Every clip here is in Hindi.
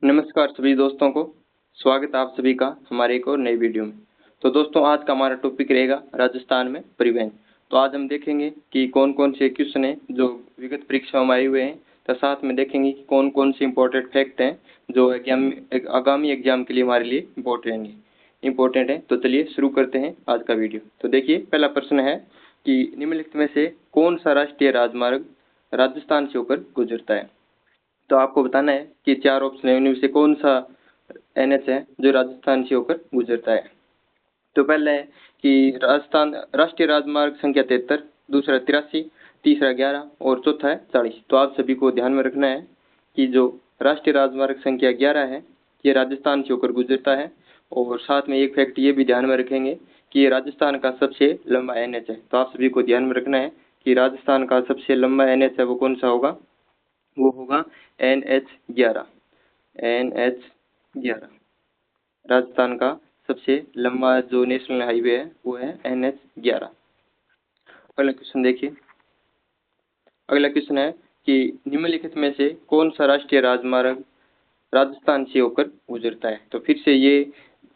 नमस्कार सभी दोस्तों को। स्वागत है आप सभी का हमारे एक और नई वीडियो में। तो दोस्तों आज का हमारा टॉपिक रहेगा राजस्थान में परिवहन। तो आज हम देखेंगे कि कौन कौन से क्वेश्चन हैं जो विगत परीक्षाओं में आए हुए हैं, तो साथ में देखेंगे कि कौन कौन से इम्पोर्टेंट फैक्ट हैं जो आगामी एग्जाम के लिए हमारे लिए इम्पोर्टेंट है। तो चलिए शुरू करते हैं आज का वीडियो। तो देखिए पहला प्रश्न है कि निम्नलिखित में से कौन सा राष्ट्रीय राजमार्ग राजस्थान से होकर गुजरता है। तो आपको बताना है कि चार ऑप्शन है, उनमें से कौन सा एनएच है जो राजस्थान से होकर गुजरता है। तो पहला है कि राजस्थान राष्ट्रीय राजमार्ग संख्या 73, दूसरा 83, तीसरा 11 और चौथा है 40। तो आप सभी को ध्यान में रखना है कि जो राष्ट्रीय राजमार्ग संख्या 11 है ये राजस्थान से होकर गुजरता है। और साथ में एक फैक्ट ये भी ध्यान में रखेंगे कि ये राजस्थान का सबसे लंबा एनएच है। तो आप सभी को ध्यान में रखना है कि राजस्थान का सबसे लंबा एनएच है वो कौन सा होगा, वो होगा NH11। NH11 राजस्थान का सबसे लंबा जो नेशनल हाईवे है वो है NH11। अगला क्वेश्चन देखिए। अगला क्वेश्चन है कि निम्नलिखित में से कौन सा राष्ट्रीय राजमार्ग राजस्थान से होकर गुजरता है। तो फिर से ये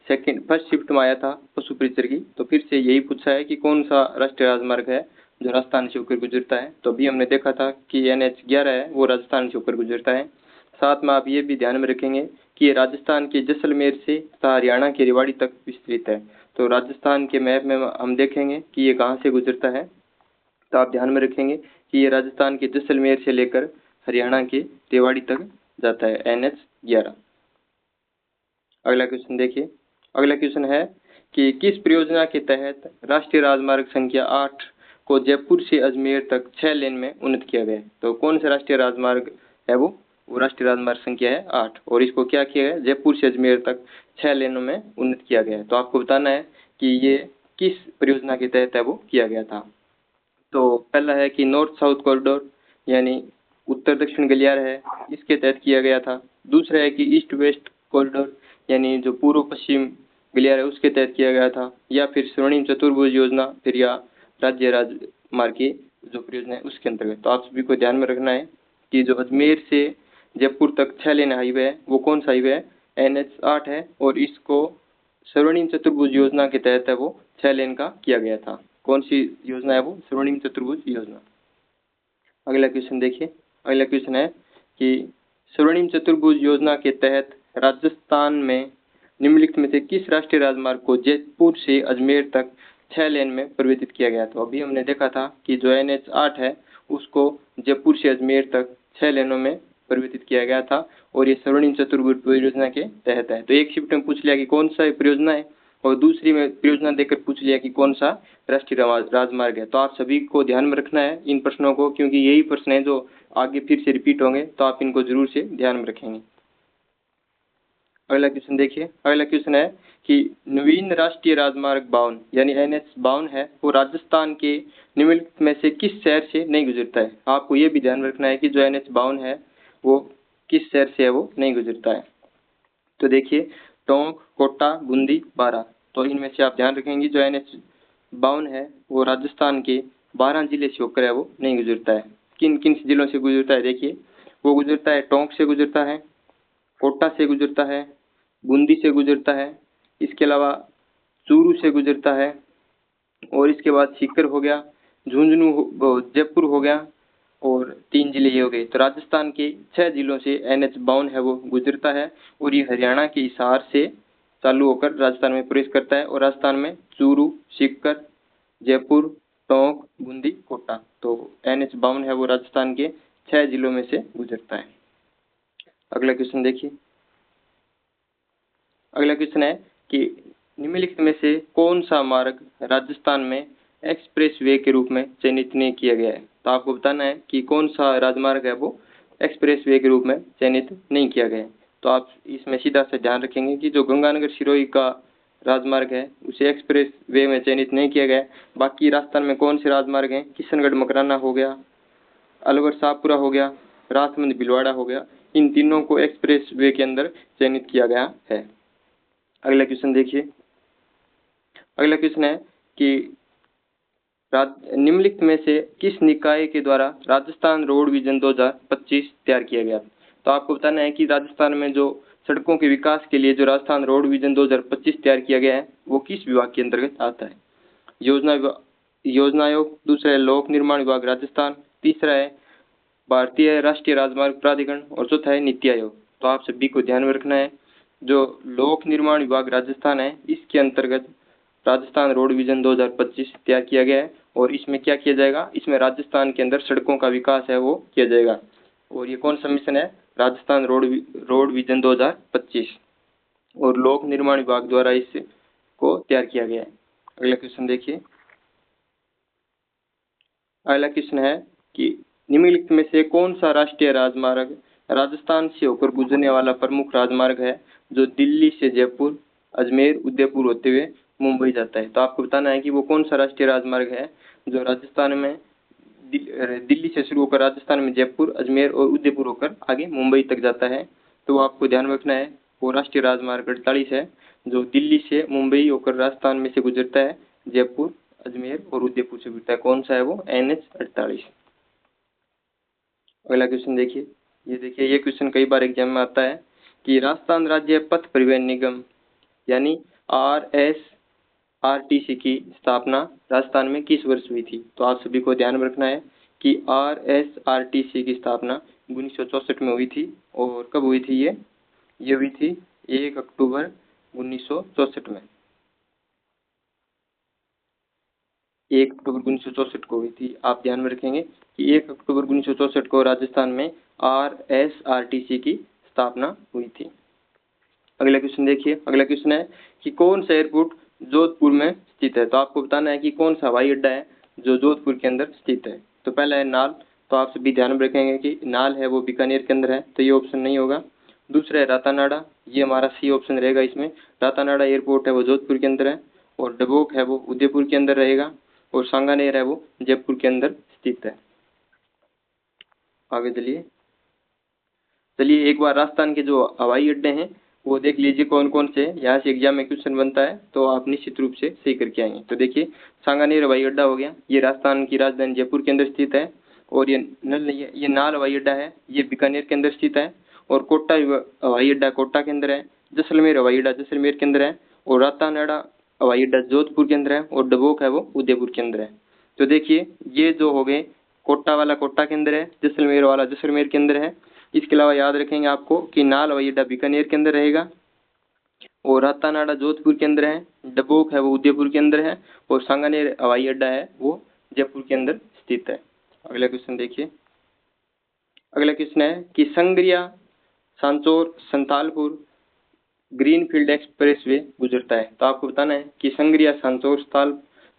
फर्स्ट शिफ्ट में आया था पशु परिचर की, तो फिर से यही पूछा है कि कौन सा राष्ट्रीय राजमार्ग है जो राजस्थान से होकर गुजरता है। तो अभी हमने देखा था कि NH11 है वो राजस्थान से होकर गुजरता है। साथ में आप ये भी ध्यान में रखेंगे कि ये राजस्थान के जैसलमेर से तथा हरियाणा के रेवाड़ी तक विस्तृत है। तो राजस्थान के मैप में हम देखेंगे कि ये कहाँ से गुजरता है। तो आप ध्यान में रखेंगे कि ये राजस्थान के जैसलमेर से लेकर हरियाणा के रेवाड़ी तक जाता है NH11। अगला क्वेश्चन देखिए। अगला क्वेश्चन है कि किस परियोजना के तहत राष्ट्रीय राजमार्ग संख्या 8 को जयपुर से अजमेर तक 6 लेन में उन्नत किया गया है। तो कौन सा राष्ट्रीय राजमार्ग है वो राष्ट्रीय राजमार्ग संख्या है 8 और इसको क्या किया गया, जयपुर से अजमेर तक 6 लेनों में उन्नत किया गया है। तो आपको बताना है कि ये किस परियोजना के तहत है वो किया गया था। तो पहला है कि नॉर्थ साउथ कॉरिडोर यानी उत्तर दक्षिण गलियारा है, इसके तहत किया गया था। दूसरा है कि ईस्ट वेस्ट कॉरिडोर यानी जो पूर्व पश्चिम गलियारा है उसके तहत किया गया था। या फिर स्वर्णिम चतुर्भुज योजना फिर या राज्य राजमार्ग की जो परियोजना है उसके अंतर्गत। तो आप सभी को ध्यान में रखना है कि जो अजमेर से जयपुर तक 6 लेन हाईवे है वो कौन सा हाईवे है, NH8 है और इसको स्वर्णिम चतुर्भुज योजना के तहत है वो 6 लेन का किया गया था। कौन सी योजना है वो, स्वर्णिम चतुर्भुज योजना। अगला क्वेश्चन देखिए। अगला क्वेश्चन है कि स्वर्णिम चतुर्भुज योजना के तहत राजस्थान में निम्नलिखित में से किस राष्ट्रीय राजमार्ग को जयपुर से अजमेर तक 6 लेन में परिवर्तित किया गया। तो अभी हमने देखा था कि जो NH8 है उसको जयपुर से अजमेर तक 6 लेनों में परिवर्तित किया गया था और ये स्वर्णिम चतुर्भुज परियोजना के तहत है। तो एक शिफ्ट में पूछ लिया कि कौन सा परियोजना है और दूसरी में परियोजना देकर पूछ लिया कि कौन सा राष्ट्रीय राजमार्ग है। तो आप सभी को ध्यान में रखना है इन प्रश्नों को, क्योंकि यही प्रश्न है जो आगे फिर से रिपीट होंगे, तो आप इनको जरूर से ध्यान में रखेंगे। अगला क्वेश्चन देखिए। अगला क्वेश्चन है कि नवीन राष्ट्रीय राजमार्ग 52 यानी NH52 है वो राजस्थान के निम्नलिखित में से किस शहर से नहीं गुजरता है। आपको ये भी ध्यान में रखना है कि जो NH52 है वो किस शहर से है वो नहीं गुजरता है। तो देखिए टोंक, कोटा, बूंदी, बारां। तो इनमें से आप ध्यान रखेंगे जो NH52 है वो राजस्थान के 12 जिले से होकर है वो नहीं गुजरता है। किन किन जिलों से गुजरता है, देखिए वो गुजरता है टोंक से गुजरता है, कोटा से गुजरता है, बूंदी से गुजरता है, इसके अलावा चूरू से गुजरता है और इसके बाद सीकर हो गया, झुंझुनू जयपुर हो गया और 3 जिले ये हो गए। तो राजस्थान के 6 जिलों से NH52 है वो गुजरता है और ये हरियाणा के हिसार से चालू होकर राजस्थान में प्रवेश करता है। और राजस्थान में चूरू, सीकर, जयपुर, टोंक, बूंदी, कोटा। तो NH52 है वो राजस्थान के 6 जिलों में से गुजरता है। अगला क्वेश्चन देखिए। अगला क्वेश्चन है कि निम्नलिखित में से कौन सा मार्ग राजस्थान में एक्सप्रेस वे के रूप में चयनित नहीं किया गया है। तो आपको बताना है कि कौन सा राजमार्ग है वो एक्सप्रेस वे के रूप में चयनित नहीं किया गया है। तो आप इसमें सीधा से ध्यान रखेंगे कि जो गंगानगर सिरोही का राजमार्ग है उसे एक्सप्रेस वे में चयनित नहीं किया गया है। बाकी राजस्थान में कौन से राजमार्ग हैं, किशनगढ़ मकराना हो गया, अलवर शाहपुरा हो गया, राजमंद भीलवाड़ा हो गया, इन तीनों को एक्सप्रेस वे के अंदर चयनित किया गया है। अगला क्वेश्चन देखिए। अगला क्वेश्चन है कि निम्नलिखित में से किस निकाय के द्वारा राजस्थान रोड विजन 2025 तैयार किया गया। तो आपको बताना है कि राजस्थान में जो सड़कों के विकास के लिए जो राजस्थान रोड विजन 2025 तैयार किया गया है वो किस विभाग के अंतर्गत आता है? योजना आयोग, दूसरा है लोक निर्माण विभाग राजस्थान, तीसरा है भारतीय राष्ट्रीय राजमार्ग प्राधिकरण और चौथा है नीति आयोग। तो आप सभी को ध्यान में रखना है, जो लोक निर्माण विभाग राजस्थान है इसके अंतर्गत राजस्थान रोड विजन 2025 तैयार किया गया है और इसमें क्या किया जाएगा, इसमें राजस्थान के अंदर सड़कों का विकास है वो किया जाएगा। और ये कौन सा मिशन है? राजस्थान रोड विजन 2025 और लोक निर्माण विभाग द्वारा इसको तैयार किया गया है। अगला क्वेश्चन देखिए। अगला क्वेश्चन है कि निम्नलिखित में से कौन सा राष्ट्रीय राजमार्ग राजस्थान से होकर गुजरने वाला प्रमुख राजमार्ग है जो दिल्ली से जयपुर, अजमेर, उदयपुर होते हुए मुंबई जाता है? तो आपको बताना है कि वो कौन सा राष्ट्रीय राजमार्ग है जो राजस्थान में दिल्ली से शुरू होकर राजस्थान में जयपुर, अजमेर और उदयपुर होकर आगे मुंबई तक जाता है। तो आपको ध्यान में रखना है वो राष्ट्रीय राजमार्ग 48 है जो दिल्ली से मुंबई होकर राजस्थान में से गुजरता है, जयपुर, अजमेर और उदयपुर से गुजरता है। कौन सा है वो? NH 48। अगला क्वेश्चन देखिए। ये देखिए, ये क्वेश्चन कई बार एग्जाम में आता है कि राजस्थान राज्य पथ परिवहन निगम यानी RSRTC की स्थापना राजस्थान में किस वर्ष हुई थी? तो आप सभी को ध्यान में रखना है कि RSRTC की स्थापना 1964 में हुई थी। और कब हुई थी ये हुई थी 1 अक्टूबर 1964 में। 1 अक्टूबर 1964 को हुई थी। आप ध्यान में रखेंगे कि 1 अक्टूबर 1964 को राजस्थान में RSRTC की स्थापना हुई थी। अगला क्वेश्चन देखिए। अगला क्वेश्चन है कि कौन सा एयरपोर्ट जोधपुर में स्थित है? तो आपको बताना है कि कौन सा हवाई अड्डा है जो जोधपुर के अंदर स्थित है। तो पहला है नाल, तो आप सभी ध्यान में रखेंगे कि नाल है वो बीकानेर के अंदर है, तो ये ऑप्शन नहीं होगा। दूसरा है रातानाडा, ये हमारा सी ऑप्शन रहेगा इसमें। रातानाडा एयरपोर्ट है वो जोधपुर के अंदर है। और डबोक है वो उदयपुर के अंदर रहेगा। और सांगानेर है वो जयपुर के अंदर स्थित है। आगे चलिए एक बार राजस्थान के जो हवाई अड्डे हैं वो देख लीजिए कौन कौन से। यहाँ से एग्जाम में क्वेश्चन बनता है तो आप निश्चित रूप से सही करके आएंगे। तो देखिए, सांगानेर हवाई अड्डा हो गया, ये राजस्थान की राजधानी जयपुर के अंदर स्थित है। और ये नाल हवाई अड्डा है, ये बीकानेर के अंदर स्थित है। और कोटा हवाई अड्डा कोटा के अंदर है। जैसलमेर हवाई अड्डा जैसलमेर के अंदर है। और रातानाडा हवाई अड्डा जोधपुर के अंदर है। और डबोक है वो उदयपुर के अंदर है। तो देखिए, ये जो हो गए, कोटा वाला कोटा के अंदर है, जैसलमेर वाला जैसलमेर के अंदर है। इसके अलावा याद रखेंगे आपको कि नाल हवाई अड्डा बीकानेर के अंदर रहेगा। और रातानाडा जोधपुर के अंदर है। डबोक है वो उदयपुर के अंदर है। और सांगानेर हवाई अड्डा है वो जयपुर के अंदर स्थित है। अगला क्वेश्चन देखिए। अगला क्वेश्चन है कि संग्रिया सांचौर संथालपुर ग्रीनफील्ड एक्सप्रेसवे गुजरता है। तो आपको बताना है कि संग्रिया सांचौर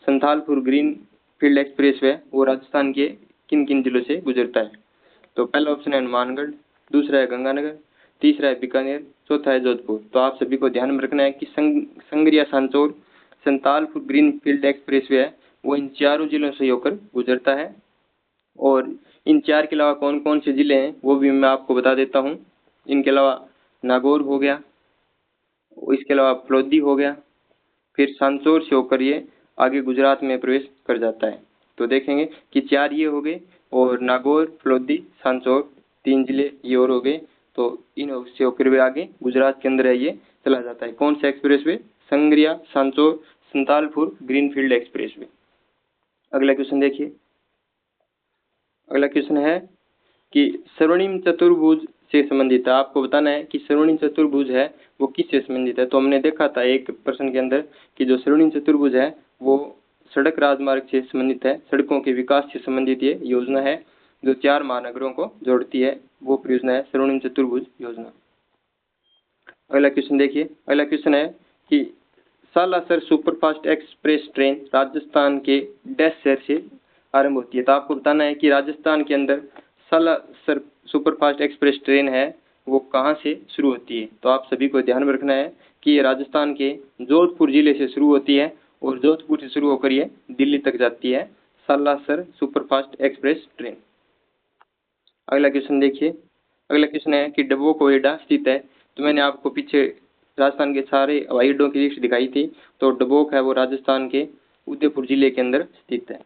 संथालपुर ग्रीनफील्ड एक्सप्रेसवे वो राजस्थान के किन किन जिलों से गुजरता है? तो पहला ऑप्शन है हनुमानगढ़, दूसरा है गंगानगर, तीसरा है बीकानेर, चौथा है जोधपुर। तो आप सभी को ध्यान में रखना है कि संग्रिया सांचौर संथालपुर ग्रीनफील्ड एक्सप्रेसवे है वो इन चारों जिलों से होकर गुजरता है। और इन चार के अलावा कौन कौन से जिले हैं वो भी मैं आपको बता देता हूँ। इनके अलावा नागौर हो गया, इसके अलावा फलोदी हो गया, फिर सांचौर से होकर ये आगे गुजरात में प्रवेश कर जाता है। तो देखेंगे कि चार ये हो गए और नागौर, फलोदी, सांचौर, 3 जिले ये और हो गए। तो इन से होकर वे आगे गुजरात के अंदर है ये चला जाता है। कौन सा expressway? Sangariya Sanchore Santhalpur greenfield expressway. अगला क्वेश्चन देखिए। अगला क्वेश्चन है कि स्वर्णिम चतुर्भुज से संबंधित है। आपको बताना है कि स्वर्णिम चतुर्भुज है वो किससे संबंधित है? तो हमने देखा था एक प्रश्न के अंदर कि जो स्वर्णिम चतुर्भुज है वो सड़क राजमार्ग से संबंधित है, सड़कों के विकास से संबंधित ये योजना है जो 4 महानगरों को जोड़ती है, वो परियोजना है स्वर्णिम चतुर्भुज योजना। अगला क्वेश्चन देखिए। अगला क्वेश्चन है कि Salasar superfast express train Rajasthan के डैश शहर से आरंभ होती है। तो आपको बताना है कि राजस्थान के अंदर सालासर सुपरफास्ट एक्सप्रेस ट्रेन है वो कहाँ से शुरू होती है? तो आप सभी को ध्यान में रखना है कि ये राजस्थान के जोधपुर जिले से शुरू होती है और जोधपुर से शुरू होकर ये दिल्ली तक जाती है, सालासर सुपरफास्ट एक्सप्रेस ट्रेन। अगला क्वेश्चन देखिए। अगला क्वेश्चन है कि डबोक हवाई अड्डा स्थित है। तो मैंने आपको पीछे राजस्थान के सारे हवाई अड्डों की लिस्ट दिखाई थी, तो डबोक है वो राजस्थान के उदयपुर जिले के अंदर स्थित है।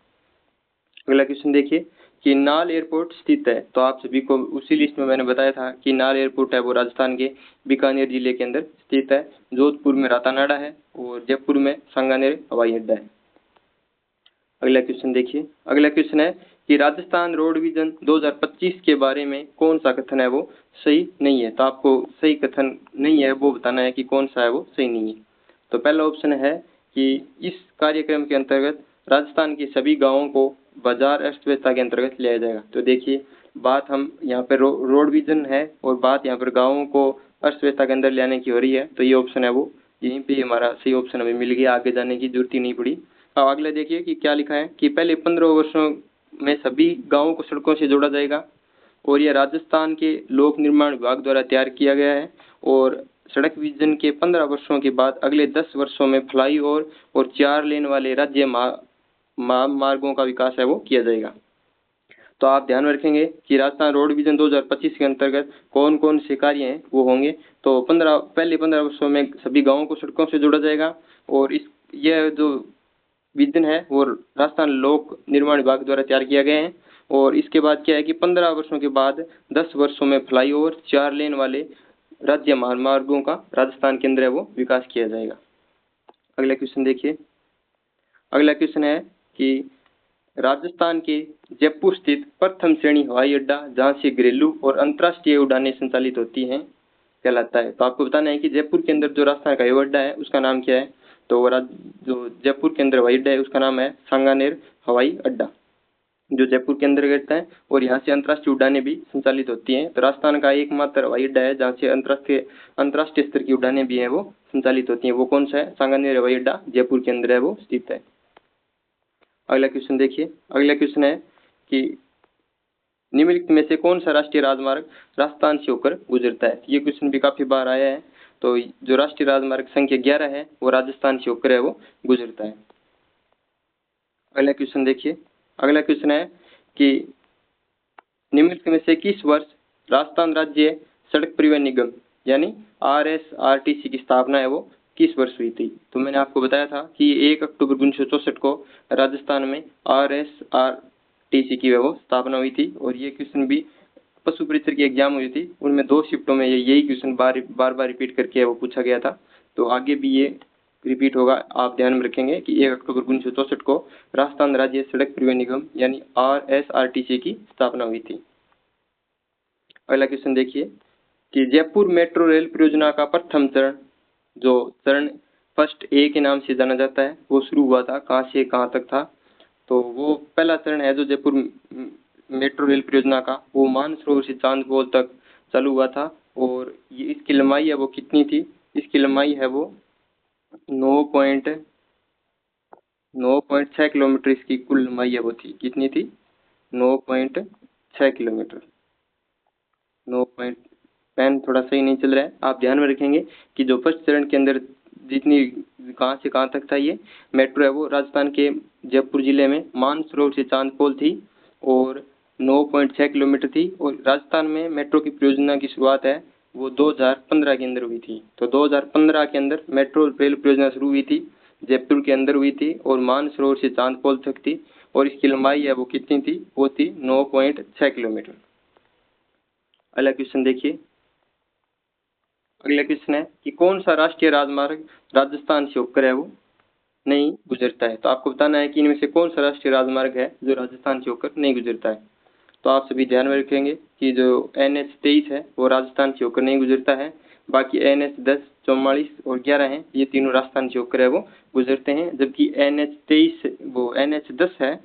अगला क्वेश्चन देखिए कि नाल एयरपोर्ट स्थित है। तो आप सभी को उसी लिस्ट में मैंने बताया था कि नाल एयरपोर्ट है वो राजस्थान के बीकानेर जिले के अंदर स्थित है। जोधपुर में रातानाडा है और जयपुर में सांगानेर हवाई अड्डा है। अगला क्वेश्चन देखिए। अगला क्वेश्चन है कि राजस्थान रोड विजन 2025 के बारे में कौन सा कथन है वो सही नहीं है। तो आपको सही कथन नहीं है वो बताना है कि कौन सा है वो सही नहीं है। तो पहला ऑप्शन है कि इस कार्यक्रम के अंतर्गत राजस्थान के सभी गांवों को बाजार अर्थव्यवस्था के अंतर्गत लिया जाएगा। तो देखिए बात हम यहाँ पे रोड विजन है और बात यहाँ पर गाँवों को अर्थव्यवस्था के अंदर लाने की हो रही है। तो ये ऑप्शन है वो यहीं पे हमारा सही ऑप्शन हमें मिल गया, आगे जाने की जरूरत ही नहीं पड़ी। अब अगला देखिए कि क्या लिखा है कि पहले 15 वर्षों में सभी गांवों को सड़कों से जोड़ा जाएगा और यह राजस्थान के लोक निर्माण विभाग द्वारा तैयार किया गया है। और सड़क विजन के 15 वर्षों के बाद अगले 10 वर्षों में फ्लाई और 4 लेन वाले राज्य मार्गों का विकास है वो किया जाएगा। तो आप ध्यान रखेंगे कि राजस्थान रोड विजन 2025 के अंतर्गत कौन कौन से कार्य हैं वो होंगे। तो पहले 15 वर्षों में सभी गाँवों को सड़कों से जोड़ा जाएगा और यह जो विजन है वो राजस्थान लोक निर्माण विभाग द्वारा तैयार किया गया है। और इसके बाद क्या है कि 15 वर्षों के बाद 10 वर्षों में फ्लाईओवर 4 लेन वाले राज्य मार्गों का राजस्थान के अंदर है वो विकास किया जाएगा। अगला क्वेश्चन देखिए। अगला क्वेश्चन है कि राजस्थान के जयपुर स्थित प्रथम श्रेणी हवाई अड्डा जहां से घरेलू और अंतर्राष्ट्रीय उड़ानें संचालित होती हैं कहलाता है। तो आपको बताना है कि जयपुर के अंदर जो राजस्थान का हवाई अड्डा है उसका नाम क्या है। तो जो जयपुर के अंदर हवाई अड्डा है उसका नाम है सांगानेर हवाई अड्डा, जो जयपुर के अंदर रहता है और यहाँ से अंतर्राष्ट्रीय उड़ानें भी संचालित होती हैं। तो राजस्थान का एकमात्र हवाई अड्डा है जहाँ से अंतर्राष्ट्रीय स्तर की उड़ानें भी हैं वो संचालित होती हैं। वो कौन सा है? सांगानेर हवाई अड्डा जयपुर के अंदर है वो स्थित है। अगला क्वेश्चन देखिए। अगला क्वेश्चन है कि निम्नलिखित में से कौन सा राष्ट्रीय राजमार्ग राजस्थान से होकर गुजरता है। ये क्वेश्चन भी काफी बार आया है। तो जो राष्ट्रीय राजमार्ग संख्या 11 है वो राजस्थान से होकर है वो गुजरता है। अगला क्वेश्चन देखिए। अगला क्वेश्चन है कि निम्नलिखित में से किस वर्ष राजस्थान राज्य सड़क परिवहन निगम यानी RSRTC की स्थापना है वो किस वर्ष हुई थी। तो मैंने आपको बताया था कि 1 अक्टूबर 1964 को राजस्थान में RSRTC की वो स्थापना हुई थी। और ये क्वेश्चन भी पशु परिचर की एग्जाम हुई थी, उनमें 2 शिफ्टों में यही क्वेश्चन बार बार रिपीट करके वो पूछा गया था। तो आगे भी ये रिपीट होगा। आप ध्यान में रखेंगे कि 1 अक्टूबर 1964 को राजस्थान राज्य सड़क परिवहन निगम यानी RSRTC की स्थापना हुई थी। अगला क्वेश्चन देखिए कि जयपुर मेट्रो रेल परियोजना का प्रथम चरण, जो चरण फर्स्ट ए के नाम से जाना जाता है, वो शुरू हुआ था कहाँ से कहाँ तक था। तो वो पहला चरण है जो जयपुर मेट्रो रेल परियोजना का, वो मानसरोवर से चांदपोल तक चालू हुआ था। और ये इसकी लंबाई है वो कितनी थी? इसकी लंबाई है वो 9.6 किलोमीटर इसकी कुल लंबाई है वो थी। कितनी थी? 9.6 किलोमीटर। 9 पेन थोड़ा सही नहीं चल रहा है। आप ध्यान में रखेंगे कि जो फर्स्ट चरण के अंदर जितनी कहाँ से कहाँ तक था ये मेट्रो है वो राजस्थान के जयपुर जिले में मानसरोवर से चांदपोल थी और 9.6 किलोमीटर थी। और राजस्थान में मेट्रो की परियोजना की शुरुआत है वो 2015 के अंदर हुई थी। तो 2015 के अंदर मेट्रो रेल परियोजना शुरू हुई थी, जयपुर के अंदर हुई थी और मानसरोवर से चांदपोल तक थी। और इसकी लंबाई है वो कितनी थी? वो थी 9.6 किलोमीटर। अगला क्वेश्चन देखिए। अगला क्वेश्चन है कि कौन सा राष्ट्रीय राजमार्ग राजस्थान से होकर है वो नहीं गुजरता है। तो आपको बताना है कि इनमें से कौन सा राष्ट्रीय राजमार्ग है जो राजस्थान से होकर नहीं गुजरता है। तो आप सभी ध्यान में रखेंगे कि जो NH23 है वो राजस्थान से होकर नहीं गुजरता है। बाकी NH10, 44 और 11 हैं, ये तीनों राजस्थान से होकर है वो गुजरते हैं। जबकि NH23 वो NH10 है,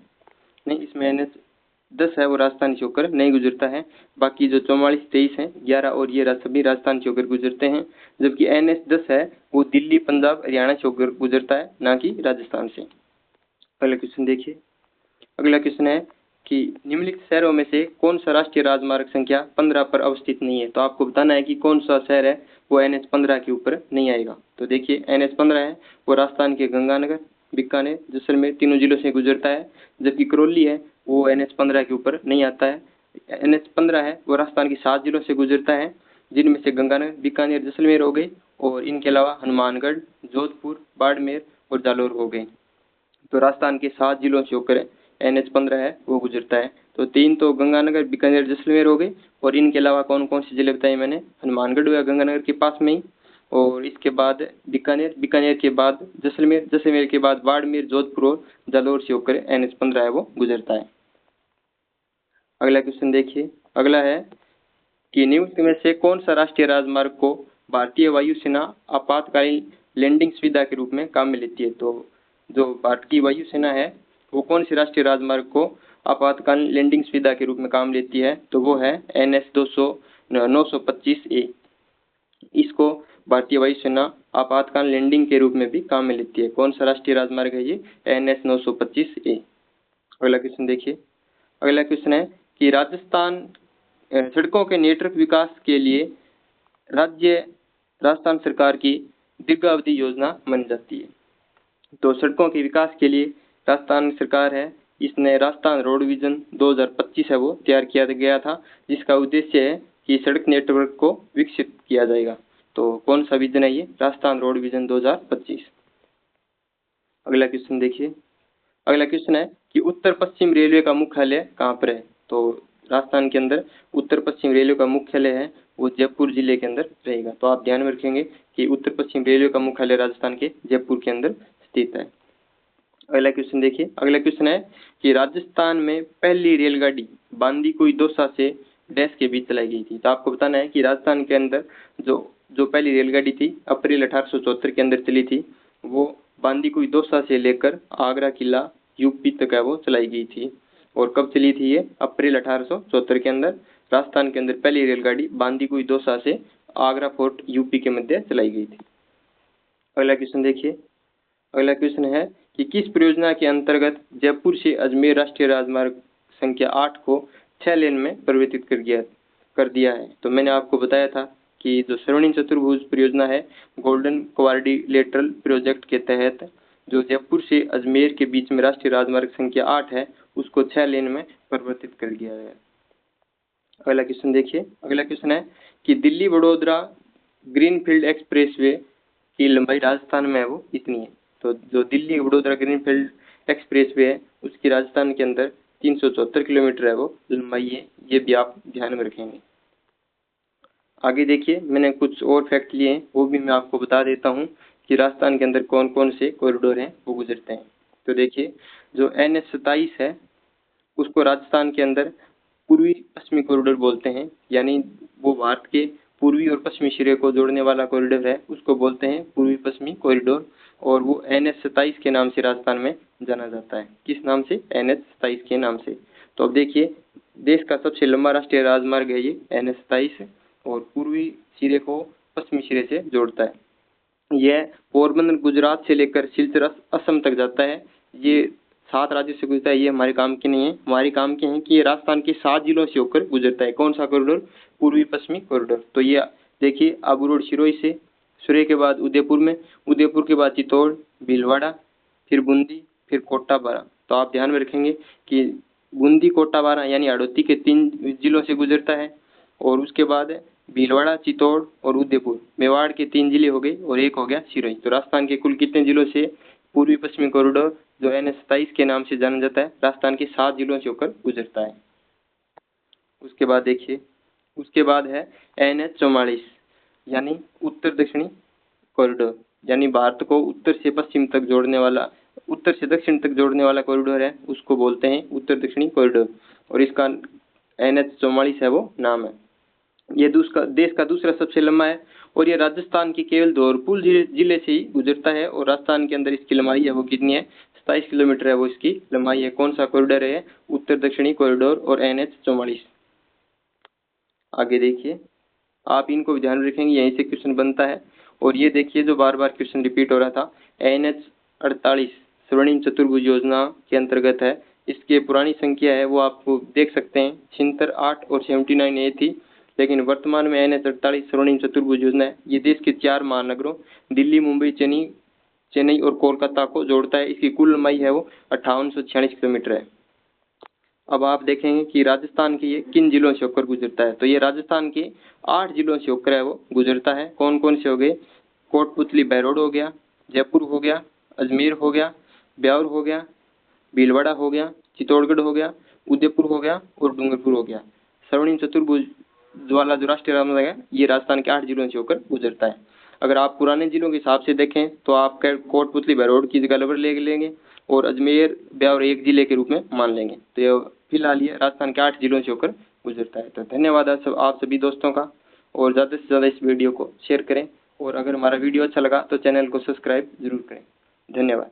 नहीं इसमें NH10 है वो राजस्थान से होकर नहीं गुजरता है। बाकी जो 44, 23 हैं, 11 और ये सभी राजस्थान से होकर गुजरते हैं। जबकि NH10 है वो दिल्ली, पंजाब, हरियाणा से होकर गुजरता है, ना कि राजस्थान से। अगला क्वेश्चन देखिए। अगला क्वेश्चन है कि निम्नलिखित शहरों में से कौन सा राष्ट्रीय राजमार्ग संख्या 15 पर अवस्थित नहीं है। तो आपको बताना है कि कौन सा शहर है वो NH15 के ऊपर नहीं आएगा। तो देखिए NH15 है वो राजस्थान के गंगानगर, बीकानेर, जैसलमेर तीनों जिलों से गुजरता है। जबकि करौली है वो NH15 के ऊपर नहीं आता है। NH15 है वो राजस्थान की 7 जिलों से गुजरता है, जिनमें से गंगानगर, बीकानेर, जैसलमेर हो गए और इनके अलावा हनुमानगढ़, जोधपुर, बाड़मेर और जालौर हो गए। तो राजस्थान के 7 जिलों से होकर NH15 है वो गुजरता है। तो 3 तो गंगानगर, बीकानेर, जैसलमेर हो गए। और इनके अलावा कौन कौन सी जिले बताए मैंने? हनुमानगढ़ हुआ गंगानगर के पास में ही, और इसके बाद बीकानेर, बीकानेर के बाद जैसलमेर, जैसलमेर के बाद बाड़मेर, जोधपुर और जालौर से होकर NH15 है वो गुजरता है। अगला क्वेश्चन देखिए। अगला है कि निम्नलिखित में से कौन सा राष्ट्रीय राजमार्ग को भारतीय वायुसेना आपातकालीन लैंडिंग सुविधा के रूप में काम में लेती है? तो जो भारतीय वायुसेना है वो कौन सी राष्ट्रीय राजमार्ग को आपातकालीन लैंडिंग सुविधा के रूप में काम लेती है? तो वो है NH 925A। इसको भारतीय वायुसेना आपातकालीन लैंडिंग के रूप में भी काम में लेती है। कौन सा राष्ट्रीय राजमार्ग है ये? NH 925A। अगला क्वेश्चन देखिए। अगला क्वेश्चन है कि राजस्थान सड़कों के नेटवर्क विकास के लिए राजस्थान सरकार की दीर्घावधि योजना मानी जाती है। तो सड़कों के विकास के लिए राजस्थान सरकार है, इसने राजस्थान रोड विजन 2025 है वो तैयार किया गया था, जिसका उद्देश्य है कि सड़क नेटवर्क को विकसित किया जाएगा। तो कौन सा विजन है ये? Rajasthan road vision 2025। अगला क्वेश्चन देखिए। अगला क्वेश्चन है कि उत्तर पश्चिम रेलवे का मुख्यालय कहाँ पर है? तो राजस्थान के अंदर उत्तर पश्चिम रेलवे का मुख्यालय है वो जयपुर जिले के अंदर रहेगा। तो आप ध्यान में रखेंगे कि उत्तर पश्चिम रेलवे का मुख्यालय राजस्थान के जयपुर के अंदर स्थित है। अगला क्वेश्चन देखिए। अगला क्वेश्चन है कि राजस्थान में पहली रेलगाड़ी बांदीकुई दौसा से डैश के बीच चलाई गई थी। तो आपको बताना है कि राजस्थान के अंदर जो पहली रेलगाड़ी थी अप्रैल 1874 के अंदर चली थी, वो बांदीकुई दौसा से लेकर आगरा किला यूपी तक है वो चलाई गई थी। और कब चली थी ये? अप्रैल 1874 के अंदर राजस्थान के अंदर पहली रेलगाड़ी बांदीकुई दौसा से आगरा फोर्ट यूपी के मध्य चलाई गई थी। अगला क्वेश्चन देखिए। अगला क्वेश्चन है कि किस परियोजना के अंतर्गत जयपुर से अजमेर राष्ट्रीय राजमार्ग संख्या 8 को 6 लेन में परिवर्तित कर दिया है? तो मैंने आपको बताया था कि जो स्वर्णिम चतुर्भुज परियोजना है गोल्डन क्वाड्रिलेटरल प्रोजेक्ट के तहत जो जयपुर से अजमेर के बीच में राष्ट्रीय राजमार्ग संख्या 8 है उसको 6 लेन में परिवर्तित कर दिया है। अगला क्वेश्चन देखिए। अगला क्वेश्चन है कि दिल्ली वडोदरा ग्रीनफील्ड एक्सप्रेसवे की लंबाई राजस्थान में है वो कितनी है? तो जो दिल्ली वडोदरा ग्रीनफील्ड एक्सप्रेसवे है उसकी राजस्थान के अंदर 374 किलोमीटर है वो लंबाई है। ये भी आप ध्यान में रखेंगे। आगे देखिए, मैंने कुछ और फैक्ट लिए हैं वो भी मैं आपको बता देता हूँ कि राजस्थान के अंदर कौन कौन से कॉरिडोर हैं वो गुजरते हैं। तो देखिए, जो NH 27 है उसको राजस्थान के अंदर पूर्वी पश्चिमी कॉरिडोर बोलते हैं, यानी वो भारत के पूर्वी और पश्चिमी सिरे को जोड़ने वाला कॉरिडोर है, उसको बोलते हैं पूर्वी पश्चिमी कॉरिडोर। और वो NH 27 के नाम से राजस्थान में जाना जाता है। किस नाम से? NH 27 के नाम से। तो अब देखिए, देश का सबसे लंबा राष्ट्रीय राजमार्ग है ये NH 27 और पूर्वी सिरे को पश्चिमी सिरे से जोड़ता है। यह पोरबंदर गुजरात से लेकर सिलचर असम तक जाता है। ये 7 राज्यों से गुजरता है। ये हमारे काम के नहीं है, हमारे काम के हैं कि ये राजस्थान के 7 जिलों से होकर गुजरता है। कौन सा कॉरिडोर? पूर्वी पश्चिमी कॉरिडोर। तो ये देखिए, आबू रोड सिरोही से, सिरोही के बाद उदयपुर में, उदयपुर के बाद चित्तौड़, भीलवाड़ा, फिर बूंदी, फिर कोटा बारा। तो आप ध्यान में रखेंगे कि बूंदी, कोटा बारा यानी हड़ौती के 3 जिलों से गुजरता है। और उसके बाद भीलवाड़ा, चित्तौड़ और उदयपुर, मेवाड़ के 3 जिले हो गए और एक हो गया सिरोही। तो राजस्थान के कुल कितने जिलों से पूर्वी पश्चिमी कॉरिडोर जो NH 27 के नाम से जाना जाता है राजस्थान के 7 जिलों से होकर गुजरता है। उसके बाद देखिए, उसके बाद है NH 44 यानी उत्तर दक्षिणी कॉरिडोर, यानी भारत को उत्तर से पश्चिम तक जोड़ने वाला, उत्तर से दक्षिण तक जोड़ने वाला कॉरिडोर है, उसको बोलते हैं उत्तर दक्षिणी कॉरिडोर। और इसका NH 44 है वो नाम है। ये देश का दूसरा सबसे लंबा है और ये राजस्थान के केवल धौलपुर जिले से ही गुजरता है। और राजस्थान के अंदर इसकी लंबाई है वो कितनी है? 27 किलोमीटर है वो इसकी लंबाई है। कौन सा कॉरिडोर है? उत्तर दक्षिणी कॉरिडोर और NH 44। आगे देखिए, आप इनको ध्यान में रखेंगे, यहीं से क्वेश्चन बनता है। और ये देखिए, जो बार बार क्वेश्चन रिपीट हो रहा था, NH 48 स्वर्णिम चतुर्भुज योजना के अंतर्गत है। इसकी पुरानी संख्या है वो आपको देख सकते हैं, 76, 8 और 79A थी, लेकिन वर्तमान में NH 48 स्वर्णिम चतुर्भुज योजना है। ये देश के 4 महानगरों दिल्ली, मुंबई, चेन्नई और कोलकाता को जोड़ता है। इसकी कुल लंबाई है वो 5846 किलोमीटर है। अब आप देखेंगे कि राजस्थान के ये किन जिलों से होकर गुजरता है। तो ये राजस्थान के 8 जिलों से होकर है वो गुजरता है। कौन कौन से हो गए? कोटपुतली बहरोड हो गया, जयपुर हो गया, अजमेर हो गया, ब्यावर हो गया, भीलवाड़ा हो गया, चित्तौड़गढ़ हो गया, उदयपुर हो गया और डूंगरपुर हो गया। स्वर्णिम चतुर्भुज वाला जो राष्ट्रीय राजमार्ग है ये राजस्थान के 8 जिलों से होकर गुजरता है। अगर आप पुराने जिलों के हिसाब से देखें तो आप कोटपुतली भरौड़ की जगह अलवर ले लेंगे और अजमेर ब्यावर एक जिले के रूप में मान लेंगे। तो ये फिलहाल ये राजस्थान के 8 जिलों से होकर गुजरता है। तो धन्यवाद आप सभी दोस्तों का, और ज़्यादा से ज़्यादा इस वीडियो को शेयर करें, और अगर हमारा वीडियो अच्छा लगा तो चैनल को सब्सक्राइब जरूर करें। धन्यवाद।